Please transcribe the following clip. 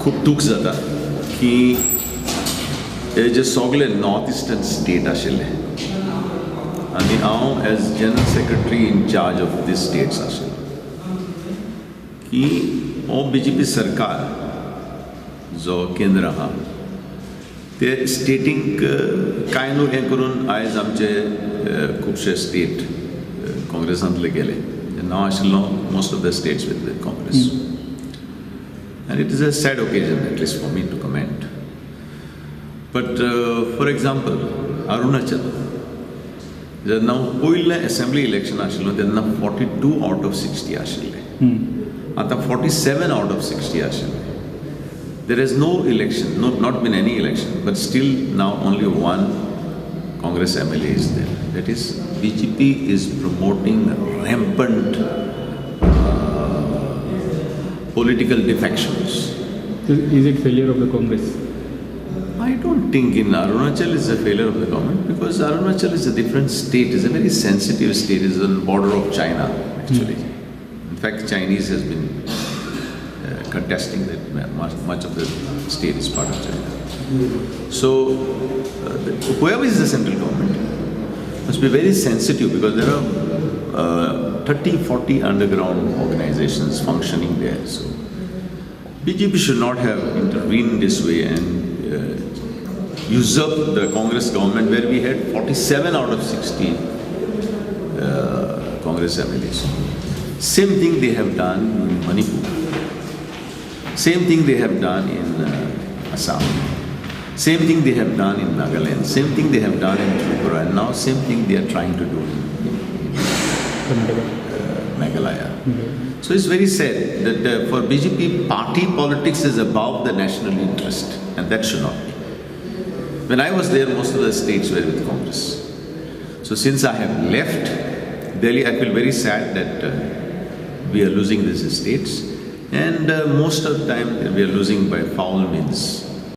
खूब दूख जाता की हे जे सगळे नॉर्थ ईस्टर्न स्टेट आशिल्ले आनी हांव as general secretary in charge of these states आशिल्लो की हो BJP सरकार जो केंद्र आहा ते स्टेटींक कांय न्हू हें करून आयज आमचे खुबशे स्टेट काँग्रेसांतले गेले नाव आशिल्लो most of the states with Congress and it is a sad occasion, at least for me, to comment. But for example, Arunachal, जेन्ना पयलें assembly election आशिल्लो तेन्ना 42 out of 60 आशिल्ले आतां 47 out of 60 आशिल्ले. There is no election, not been any election, but still now only one Congress MLA is there. That is, BJP is promoting rampant political defections. Is it failure of the Congress? I don't think in Arunachal is a failure of the government, because Arunachal is a different state, it's a very sensitive state, it's on the border of China actually. In fact, Chinese has been contesting that much of the state is part of China. So whoever is the central government must be very sensitive, because there are 30-40 underground organizations functioning there. So BJP should not have intervened this way and usurped the Congress government, where we had 47 out of 60 Congress MLAs. Same thing they have done in Manipur. Same thing they have done in Assam. Same thing they have done in Nagaland. Same thing they have done in Tripura. And now same thing they are trying to do in Meghalaya. So it's very sad that for BJP, party politics is above the national interest, and that should not be. When I was there, most of the states were with Congress. So since I have left Delhi, I feel very sad that we are losing these states, and most of the time we are losing by foul means.